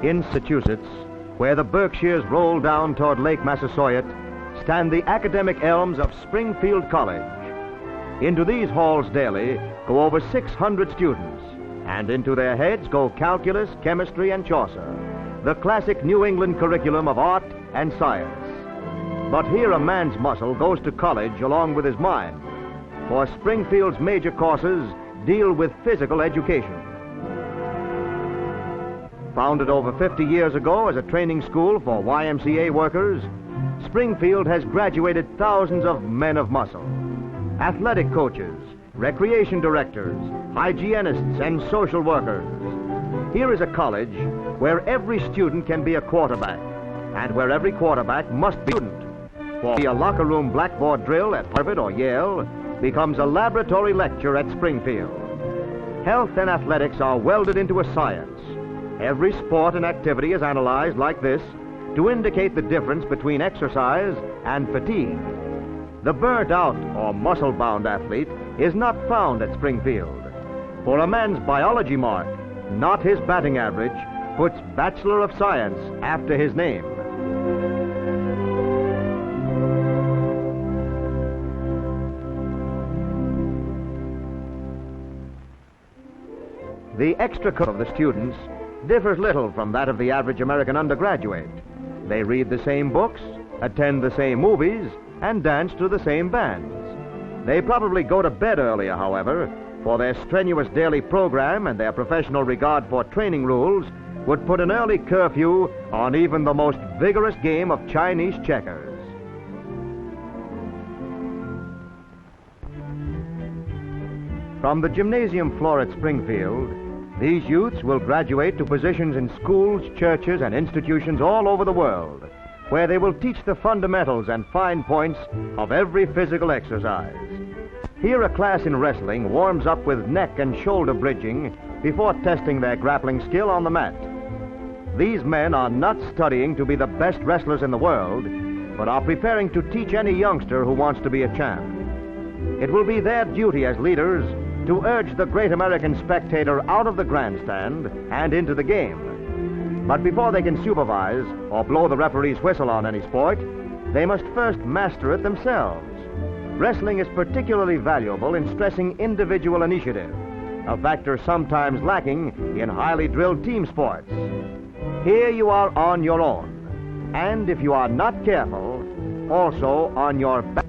In Massachusetts, where the Berkshires roll down toward Lake Massasoit, stand the academic elms of Springfield College. Into these halls daily go over 600 students, and into their heads go calculus, chemistry, and Chaucer, the classic New England curriculum of art and science. But here a man's muscle goes to college along with his mind, for Springfield's major courses deal with physical education. Founded over 50 years ago as a training school for YMCA workers, Springfield has graduated thousands of men of muscle, athletic coaches, recreation directors, hygienists, and social workers. Here is a college where every student can be a quarterback, and where every quarterback must be a student. For a locker room blackboard drill at Harvard or Yale becomes a laboratory lecture at Springfield. Health and athletics are welded into a science. Every sport and activity is analyzed like this to indicate the difference between exercise and fatigue. The burnt-out or muscle-bound athlete is not found at Springfield, for a man's biology mark, not his batting average, puts Bachelor of Science after his name. The extracurricular of the students differs little from that of the average American undergraduate. They read the same books, attend the same movies, and dance to the same bands. They probably go to bed earlier, however, for their strenuous daily program and their professional regard for training rules would put an early curfew on even the most vigorous game of Chinese checkers. From the gymnasium floor at Springfield, these youths will graduate to positions in schools, churches, and institutions all over the world, where they will teach the fundamentals and fine points of every physical exercise. Here a class in wrestling warms up with neck and shoulder bridging before testing their grappling skill on the mat. These men are not studying to be the best wrestlers in the world, but are preparing to teach any youngster who wants to be a champ. It will be their duty as leaders to urge the great American spectator out of the grandstand and into the game. But before they can supervise or blow the referee's whistle on any sport, they must first master it themselves. Wrestling is particularly valuable in stressing individual initiative, a factor sometimes lacking in highly drilled team sports. Here you are on your own, and if you are not careful, also on your back.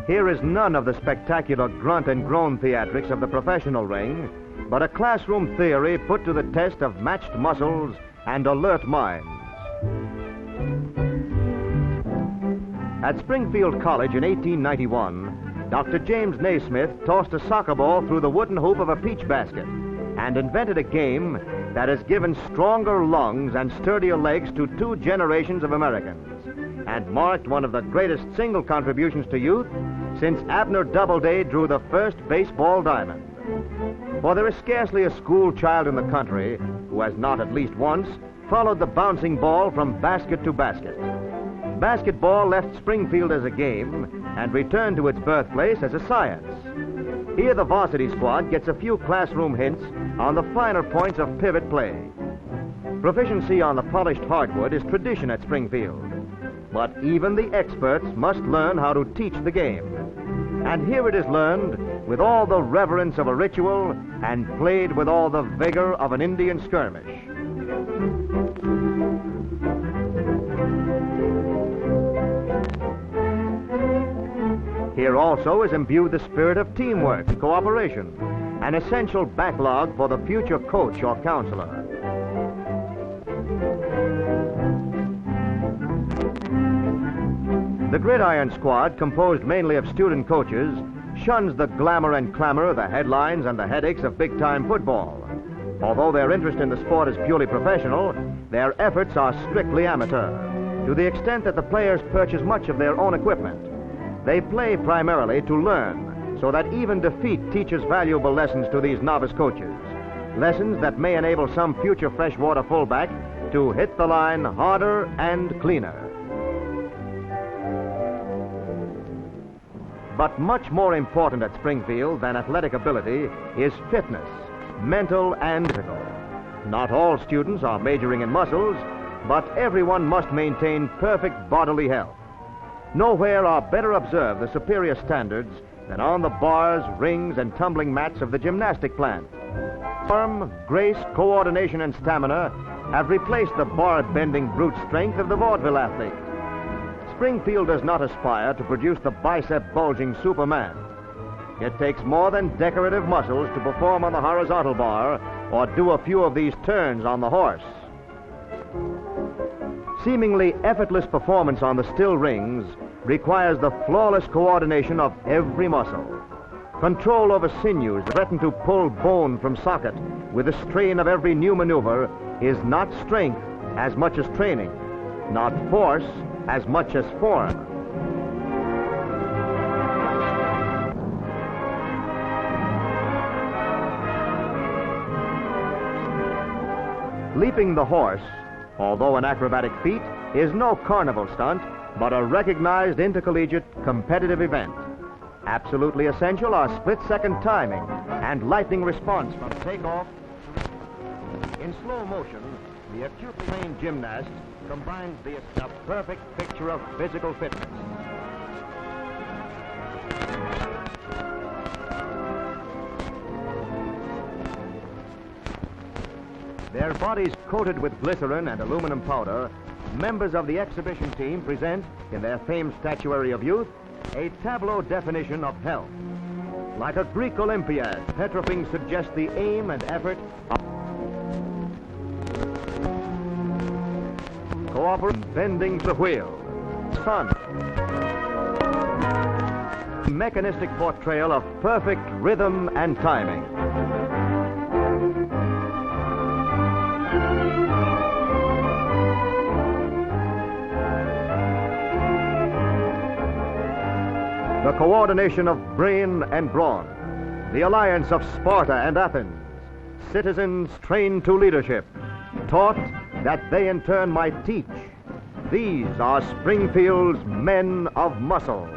Here is none of the spectacular grunt and groan theatrics of the professional ring, but a classroom theory put to the test of matched muscles and alert minds. At Springfield College in 1891, Dr. James Naismith tossed a soccer ball through the wooden hoop of a peach basket and invented a game that has given stronger lungs and sturdier legs to 2 generations of Americans, and marked one of the greatest single contributions to youth since Abner Doubleday drew the first baseball diamond. For there is scarcely a school child in the country who has not at least once followed the bouncing ball from basket to basket. Basketball left Springfield as a game and returned to its birthplace as a science. Here the varsity squad gets a few classroom hints on the finer points of pivot play. Proficiency on the polished hardwood is tradition at Springfield, but even the experts must learn how to teach the game. And here it is learned with all the reverence of a ritual and played with all the vigor of an Indian skirmish. Here also is imbued the spirit of teamwork and cooperation, an essential backlog for the future coach or counselor. The gridiron squad, composed mainly of student coaches, shuns the glamour and clamor, the headlines, and the headaches of big-time football. Although their interest in the sport is purely professional, their efforts are strictly amateur, to the extent that the players purchase much of their own equipment. They play primarily to learn, so that even defeat teaches valuable lessons to these novice coaches. Lessons that may enable some future freshwater fullback to hit the line harder and cleaner. But much more important at Springfield than athletic ability is fitness, mental and physical. Not all students are majoring in muscles, but everyone must maintain perfect bodily health. Nowhere are better observed the superior standards than on the bars, rings, and tumbling mats of the gymnastic plant. Form, grace, coordination, and stamina have replaced the bar-bending brute strength of the vaudeville athlete. Springfield does not aspire to produce the bicep-bulging Superman. It takes more than decorative muscles to perform on the horizontal bar or do a few of these turns on the horse. Seemingly effortless performance on the still rings requires the flawless coordination of every muscle. Control over sinews that threaten to pull bone from socket with the strain of every new maneuver is not strength as much as training, not force as much as form. Leaping the horse, although an acrobatic feat, is no carnival stunt, but a recognized intercollegiate competitive event. Absolutely essential are split-second timing and lightning response from takeoff. In slow motion, the acutely trained gymnast combines the perfect picture of physical fitness. Their bodies coated with glycerin and aluminum powder, members of the exhibition team present, in their famed statuary of youth, a tableau definition of health. Like a Greek Olympiad, petrifying suggests the aim and effort of cooperative bending the wheel. Fun. Mechanistic portrayal of perfect rhythm and timing. The coordination of brain and brawn, the alliance of Sparta and Athens, citizens trained to leadership, taught that they in turn might teach. These are Springfield's men of muscle.